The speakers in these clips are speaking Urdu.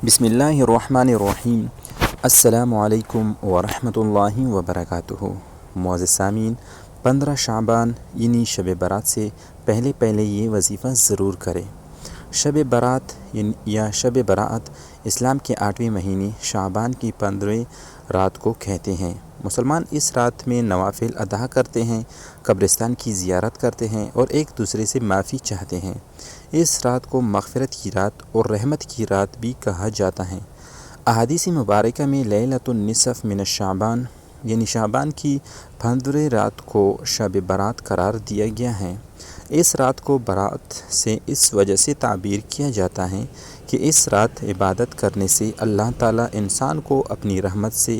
بسم اللہ الرحمن الرحیم۔ السلام علیکم ورحمۃ اللہ وبرکاتہ۔ معزز سامعین، 15 شعبان یعنی شب برات سے پہلے یہ وظیفہ ضرور کریں۔ شب برات یا شب براعت اسلام کے 8ویں مہینے شعبان کی 15ویں رات کو کہتے ہیں۔ مسلمان اس رات میں نوافل ادا کرتے ہیں، قبرستان کی زیارت کرتے ہیں اور ایک دوسرے سے معافی چاہتے ہیں۔ اس رات کو مغفرت کی رات اور رحمت کی رات بھی کہا جاتا ہے۔ احادیث مبارکہ میں لیلۃ النصف من الشعبان یعنی شعبان کی 15ویں رات کو شب برات قرار دیا گیا ہے۔ اس رات کو برات سے اس وجہ سے تعبیر کیا جاتا ہے کہ اس رات عبادت کرنے سے اللہ تعالیٰ انسان کو اپنی رحمت سے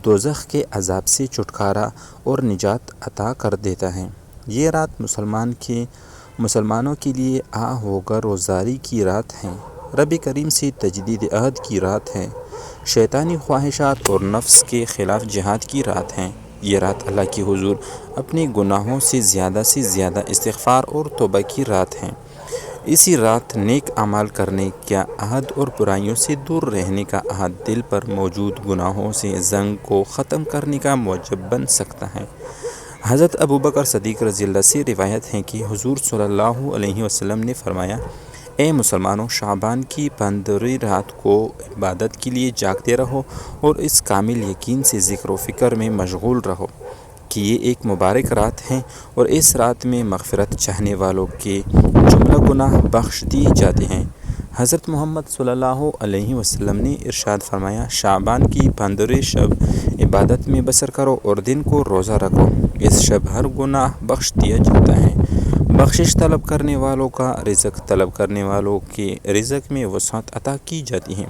دوزخ کے عذاب سے چھٹکارا اور نجات عطا کر دیتا ہے۔ یہ رات مسلمانوں کے لیے و روزگاری کی رات ہے، رب کریم سے تجدید عہد کی رات ہے، شیطانی خواہشات اور نفس کے خلاف جہاد کی رات ہے۔ یہ رات اللہ کے حضور اپنے گناہوں سے زیادہ استغفار اور توبہ کی رات ہے۔ اسی رات نیک اعمال کرنے کا عہد اور برائیوں سے دور رہنے کا عہد دل پر موجود گناہوں سے زنگ کو ختم کرنے کا موجب بن سکتا ہے۔ حضرت ابوبکر صدیق رضی اللہ سے روایت ہے کہ حضور صلی اللہ علیہ وسلم نے فرمایا، اے مسلمانوں، شعبان کی 15ویں رات کو عبادت کے لیے جاگتے رہو اور اس کامل یقین سے ذکر و فکر میں مشغول رہو کہ یہ ایک مبارک رات ہے اور اس رات میں مغفرت چاہنے والوں کے جملہ گناہ بخش دیے جاتے ہیں۔ حضرت محمد صلی اللہ علیہ وسلم نے ارشاد فرمایا، شعبان کی 15ویں شب عبادت میں بسر کرو اور دن کو روزہ رکھو، اس شب ہر گناہ بخش دیا جاتا ہے۔ بخشش طلب کرنے والوں کا رزق طلب کرنے والوں کے رزق میں وسعت عطا کی جاتی ہے۔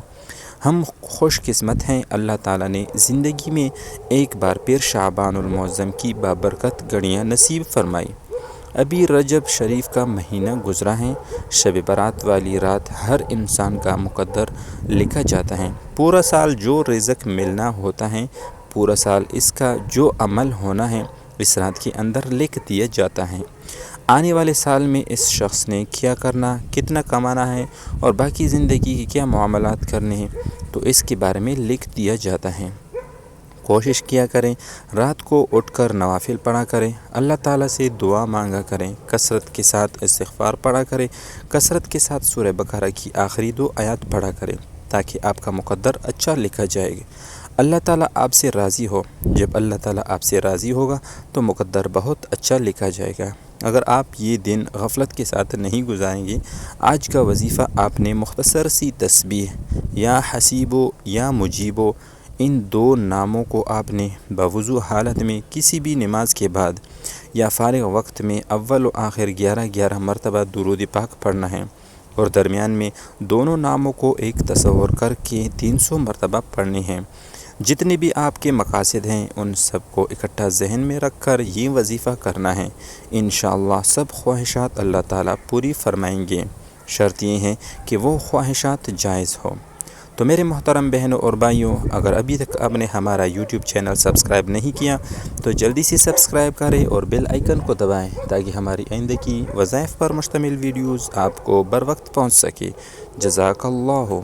ہم خوش قسمت ہیں، اللہ تعالیٰ نے زندگی میں ایک بار پھر شعبان المعظم کی بابرکت گھڑیاں نصیب فرمائی۔ ابھی رجب شریف کا مہینہ گزرا ہے۔ شب برات والی رات ہر انسان کا مقدر لکھا جاتا ہے۔ پورا سال جو رزق ملنا ہوتا ہے، پورا سال اس کا جو عمل ہونا ہے، اس رات کے اندر لکھ دیا جاتا ہے۔ آنے والے سال میں اس شخص نے کیا کرنا، کتنا کمانا ہے اور باقی زندگی کے کیا معاملات کرنے ہیں، تو اس کے بارے میں لکھ دیا جاتا ہے۔ کوشش کیا کریں، رات کو اٹھ کر نوافل پڑھا کریں، اللہ تعالیٰ سے دعا مانگا کریں، کثرت کے ساتھ استغفار پڑھا کریں، کثرت کے ساتھ سورہ بقرہ کی آخری 2 آیات پڑھا کریں تاکہ آپ کا مقدر اچھا لکھا جائے گا۔ اللہ تعالیٰ آپ سے راضی ہو، جب اللہ تعالیٰ آپ سے راضی ہوگا تو مقدر بہت اچھا لکھا جائے گا۔ اگر آپ یہ دن غفلت کے ساتھ نہیں گزاریں گے، آج کا وظیفہ آپ نے مختصر سی تسبیح یا حسیبو یا مجیبو، ان 2 ناموں کو آپ نے بوضو حالت میں کسی بھی نماز کے بعد یا فارغ وقت میں اول و آخر 11 مرتبہ درود پاک پڑھنا ہے اور درمیان میں دونوں ناموں کو ایک تصور کر کے 300 مرتبہ پڑھنے ہیں۔ جتنے بھی آپ کے مقاصد ہیں ان سب کو اکٹھا ذہن میں رکھ کر یہ وظیفہ کرنا ہے۔ انشاءاللہ سب خواہشات اللہ تعالیٰ پوری فرمائیں گے، شرط یہ ہے کہ وہ خواہشات جائز ہو۔ تو میرے محترم بہنوں اور بھائیوں، اگر ابھی تک آپ نے ہمارا یوٹیوب چینل سبسکرائب نہیں کیا تو جلدی سے سبسکرائب کریں اور بیل آئیکن کو دبائیں تاکہ ہماری آئندہ کی وظائف پر مشتمل ویڈیوز آپ کو بر وقت پہنچ سکے۔ جزاک اللہ۔